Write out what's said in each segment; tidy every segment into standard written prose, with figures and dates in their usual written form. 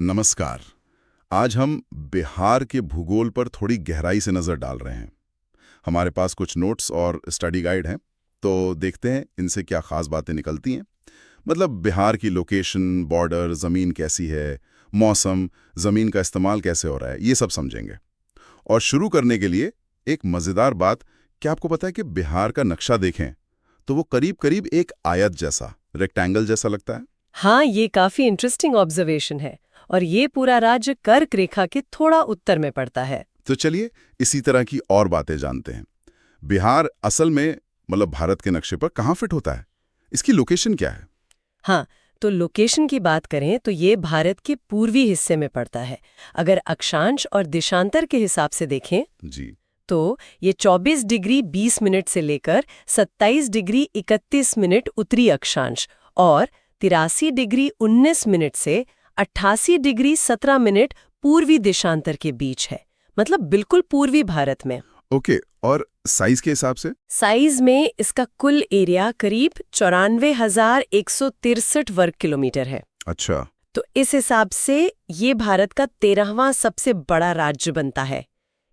नमस्कार। आज हम बिहार के भूगोल पर थोड़ी गहराई से नज़र डाल रहे हैं। हमारे पास कुछ नोट्स और स्टडी गाइड हैं, तो देखते हैं इनसे क्या ख़ास बातें निकलती हैं। मतलब बिहार की लोकेशन, बॉर्डर, ज़मीन कैसी है, मौसम, ज़मीन का इस्तेमाल कैसे हो रहा है, ये सब समझेंगे। और शुरू करने के लिए एक मज़ेदार बात, क्या आपको पता है कि बिहार का नक्शा देखें तो वो करीब करीब एक आयत जैसा, रेक्टेंगल जैसा लगता है। हाँ, ये काफी इंटरेस्टिंग ऑब्जर्वेशन है। और ये पूरा राज्य कर्क रेखा के थोड़ा उत्तर में पड़ता है। तो चलिए इसी तरह की और बातें जानते हैं। बिहार असल में मतलब भारत के नक्शे पर कहाँ फिट होता है, इसकी लोकेशन क्या है? हाँ, तो लोकेशन की बात करें तो ये भारत के पूर्वी हिस्से में पड़ता है। अगर अक्षांश और देशांतर के हिसाब से देखें जी। तो ये 24 डिग्री 20 मिनट से लेकर 27 डिग्री 31 मिनट उत्तरी अक्षांश और 83 डिग्री 19 मिनट से 88 डिग्री 17 मिनट पूर्वी देशांतर के बीच है। मतलब बिल्कुल पूर्वी भारत में। ओके, और साइज के हिसाब से? साइज में इसका कुल एरिया करीब 94,163 वर्ग किलोमीटर है। अच्छा। तो इस हिसाब से ये भारत का 13वां सबसे बड़ा राज्य बनता है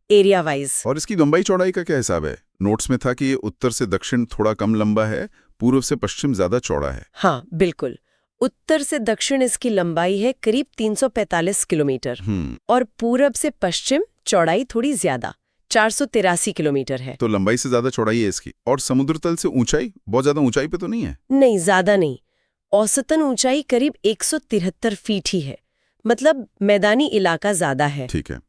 एरिया वाइज। और इसकी लंबाई चौड़ाई का क्या हिसाब है? नोट्स में था कि ये उत्तर से दक्षिण थोड़ा कम लंबा है, पूर्व से पश्चिम ज्यादा चौड़ा है। हाँ, बिल्कुल। उत्तर से दक्षिण इसकी लंबाई है करीब 345 किलोमीटर और पूरब से पश्चिम चौड़ाई थोड़ी ज्यादा 483 किलोमीटर है। तो लंबाई से ज्यादा चौड़ाई है इसकी। और समुद्र तल से ऊंचाई बहुत ज्यादा ऊंचाई पे तो नहीं है? नहीं, ज्यादा नहीं। औसतन ऊंचाई करीब 173 फीट ही है। मतलब मैदानी इलाका ज्यादा है। ठीक है।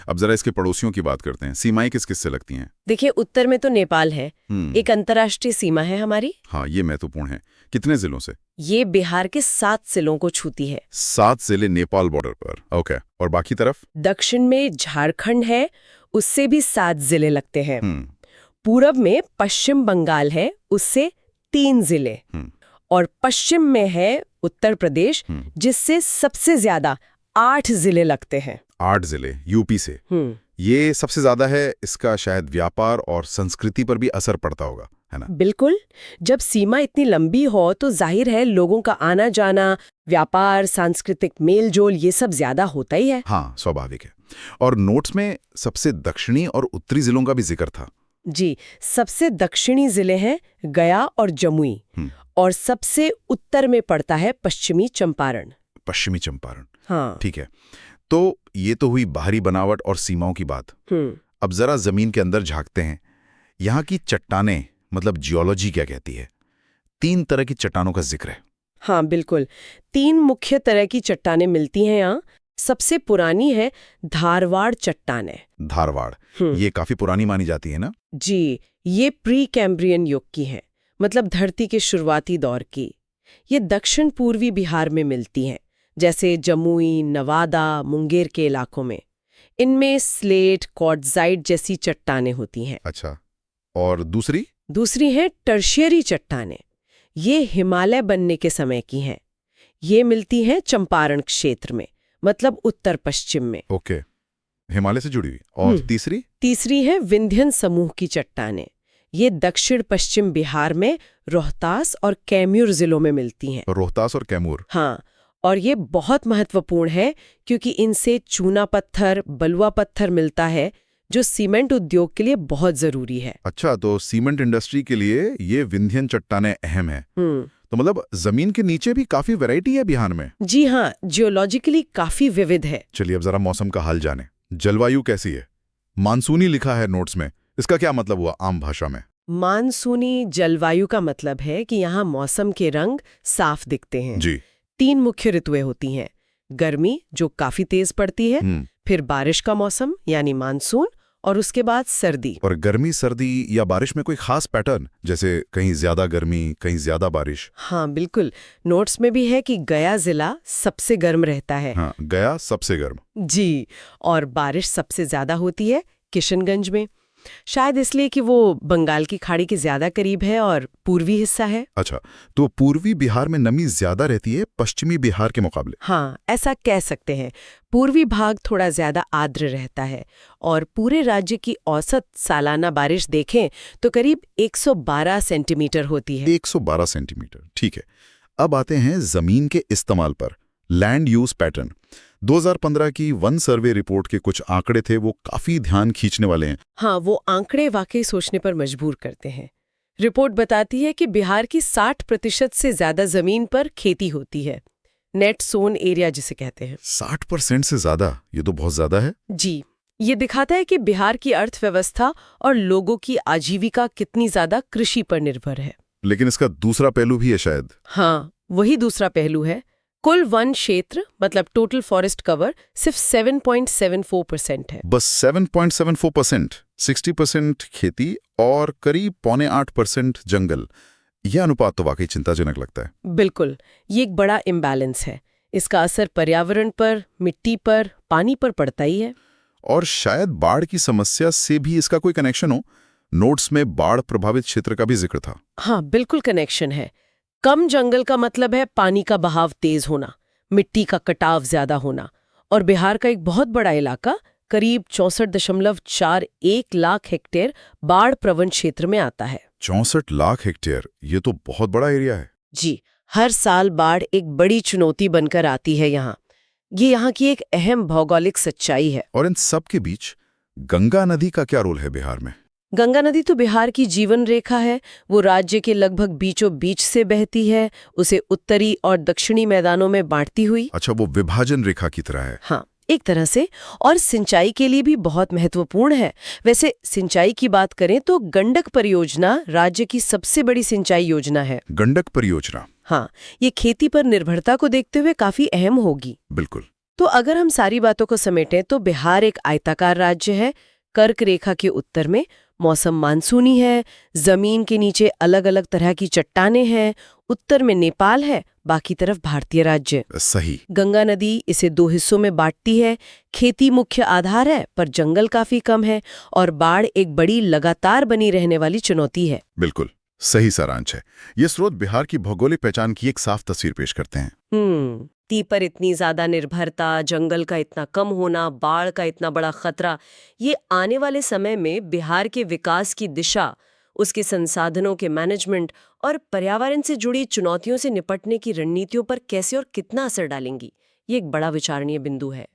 अब जरा इसके पड़ोसियों की बात करते हैं। सीमाएं किस किस से लगती हैं? देखिए, उत्तर में तो नेपाल है, एक अंतर्राष्ट्रीय सीमा है हमारी। हाँ, ये महत्वपूर्ण है। कितने जिलों से? ये बिहार के 7 जिलों को छूती है। 7 जिले नेपाल बॉर्डर पर। ओके, और बाकी तरफ? दक्षिण में झारखंड है, उससे भी 7 जिले लगते हैं। पूरब में पश्चिम बंगाल है, उससे 3 जिले। और पश्चिम में है उत्तर प्रदेश, जिससे सबसे ज्यादा 8 जिले लगते हैं। 8 जिले यूपी से। ये सबसे ज्यादा है। इसका शायद व्यापार और संस्कृति पर भी असर पड़ता होगा, है ना? बिल्कुल। जब सीमा इतनी लंबी हो तो जाहिर है लोगों का आना जाना, व्यापार, सांस्कृतिक मेल जोल, ये सब ज्यादा होता ही है। हाँ, स्वाभाविक है। और नोट्स में सबसे दक्षिणी और उत्तरी जिलों का भी जिक्र था। जी, सबसे दक्षिणी जिले हैं गया और जमुई, और सबसे उत्तर में पड़ता है पश्चिमी चंपारण। पश्चिमी चंपारण। हाँ, ठीक है। तो ये तो हुई बाहरी बनावट और सीमाओं की बात। अब जरा जमीन के अंदर झांकते हैं। यहाँ की चट्टानें, मतलब जियोलॉजी क्या कहती है? 3 तरह की चट्टानों का जिक्र है। हाँ, बिल्कुल। 3 मुख्य तरह की चट्टानें मिलती हैं यहाँ। सबसे पुरानी है धारवाड़ चट्टानें। धारवाड़, ये काफी पुरानी मानी जाती है ना? जी, ये प्री कैम्ब्रियन युग की है, मतलब धरती के शुरुआती दौर की। ये दक्षिण पूर्वी बिहार में मिलती हैं, जैसे जमुई, नवादा, मुंगेर के इलाकों में। इनमें स्लेट, क्वार्ट्जाइट जैसी चट्टानें होती हैं। अच्छा, और दूसरी? दूसरी है टर्शियरी चट्टानें। ये हिमालय बनने के समय की हैं। ये मिलती हैं चंपारण क्षेत्र में, मतलब उत्तर पश्चिम में। ओके, हिमालय से जुड़ी हुई। और तीसरी? तीसरी है विंध्यन समूह की चट्टानें। ये दक्षिण पश्चिम बिहार में रोहतास और कैमूर जिलों में मिलती हैं। रोहतास और कैमूर। हाँ, और ये बहुत महत्वपूर्ण है क्योंकि इनसे चूना पत्थर, बलुआ पत्थर मिलता है, जो सीमेंट उद्योग के लिए बहुत जरूरी है। अच्छा, तो सीमेंट इंडस्ट्री के लिए ये विंध्यन चट्टानें अहम है। तो मतलब जमीन के नीचे भी काफी वैरायटी है बिहार में। जी हाँ, जियोलॉजिकली काफी विविध है। चलिए अब जरा मौसम का हाल जाने। जलवायु कैसी है? मानसूनी लिखा है नोट्स में, इसका क्या मतलब हुआ आम भाषा में? मानसूनी जलवायु का मतलब है कि यहाँ मौसम के रंग साफ दिखते हैं। जी। 3 मुख्य ऋतुएं होती हैं। गर्मी, जो काफी तेज पड़ती है, फिर बारिश का मौसम यानी मानसून, और उसके बाद सर्दी। और गर्मी, सर्दी या बारिश में कोई खास पैटर्न, जैसे कहीं ज्यादा गर्मी, कहीं ज्यादा बारिश? हाँ, बिल्कुल। नोट्स में भी है कि गया जिला सबसे गर्म रहता है। हाँ, गया सबसे गर्म। जी, और बारिश सबसे ज्यादा होती है किशनगंज में, शायद इसलिए कि वो बंगाल की खाड़ी के ज्यादा करीब है और पूर्वी हिस्सा है। अच्छा, तो पूर्वी बिहार में नमी ज्यादा रहती है पश्चिमी बिहार के मुकाबले? हाँ, ऐसा कह सकते हैं। पूर्वी भाग थोड़ा ज्यादा आर्द्र रहता है और पूरे राज्य की औसत सालाना बारिश देखें तो करीब 112 सेंटीमीटर होती है। 112 सेंटीमीटर, ठीक है। अब आते हैं जमीन के इस्तेमाल पर। लैंड यूज पैटर्न 2015 की वन सर्वे रिपोर्ट के कुछ आंकड़े थे, वो काफी ध्यान खींचने वाले हैं। हाँ, वो आंकड़े वाकई सोचने पर मजबूर करते हैं। रिपोर्ट बताती है कि बिहार की 60% से ज्यादा जमीन पर खेती होती है, नेट सोन एरिया जिसे कहते हैं। 60% से ज्यादा, ये तो बहुत ज्यादा है। जी, ये दिखाता है कि बिहार की अर्थव्यवस्था और लोगों की आजीविका कितनी ज्यादा कृषि पर निर्भर है। लेकिन इसका दूसरा पहलू भी है शायद। हाँ, वही दूसरा पहलू है। कुल वन क्षेत्र मतलब टोटल फॉरेस्ट कवर सिर्फ 7.74% है। बस 7.74%, 60% खेती और करीब 7.25% जंगल। यह अनुपात तो वाकई चिंताजनक लगता है। बिल्कुल, ये एक बड़ा इम्बैलेंस है। इसका असर पर्यावरण पर, मिट्टी पर, पानी पर पड़ता ही है। और शायद बाढ़ की समस्या से भी इसका कोई कनेक्शन हो। नोट्स में बाढ़ प्रभावित क्षेत्र का भी जिक्र था। हाँ, बिल्कुल कनेक्शन है। कम जंगल का मतलब है पानी का बहाव तेज होना, मिट्टी का कटाव ज्यादा होना, और बिहार का एक बहुत बड़ा इलाका करीब 64.41 लाख हेक्टेयर बाढ़ प्रवण क्षेत्र में आता है। 64 लाख हेक्टेयर, ये तो बहुत बड़ा एरिया है। जी, हर साल बाढ़ एक बड़ी चुनौती बनकर आती है यहाँ। ये यहाँ की एक अहम भौगोलिक सच्चाई है। और इन सब के बीच गंगा नदी का क्या रोल है बिहार में? गंगा नदी तो बिहार की जीवन रेखा है। वो राज्य के लगभग बीचों बीच से बहती है, उसे उत्तरी और दक्षिणी मैदानों में बांटती हुई। अच्छा, वो विभाजन रेखा की तरह है। हाँ, एक तरह से। और सिंचाई के लिए भी बहुत महत्वपूर्ण है। वैसे सिंचाई की बात करें तो गंडक परियोजना राज्य की सबसे बड़ी सिंचाई योजना है। गंडक परियोजना? हाँ, ये खेती पर निर्भरता को देखते हुए काफी अहम होगी। बिल्कुल। तो अगर हम सारी बातों को समेटें तो बिहार एक आयताकार राज्य है। कर्क रेखा के उत्तर में मौसम मानसूनी है, जमीन के नीचे अलग अलग तरह की चट्टानें हैं, उत्तर में नेपाल है, बाकी तरफ भारतीय राज्य। सही। गंगा नदी इसे दो हिस्सों में बांटती है। खेती मुख्य आधार है, पर जंगल काफी कम है, और बाढ़ एक बड़ी लगातार बनी रहने वाली चुनौती है। बिल्कुल सही सारांश है। ये स्रोत बिहार की भौगोलिक पहचान की एक साफ तस्वीर पेश करते हैं। ती पर इतनी ज्यादा निर्भरता, जंगल का इतना कम होना, बाढ़ का इतना बड़ा खतरा, ये आने वाले समय में बिहार के विकास की दिशा, उसके संसाधनों के मैनेजमेंट और पर्यावरण से जुड़ी चुनौतियों से निपटने की रणनीतियों पर कैसे और कितना असर डालेंगी, ये एक बड़ा विचारणीय बिंदु है।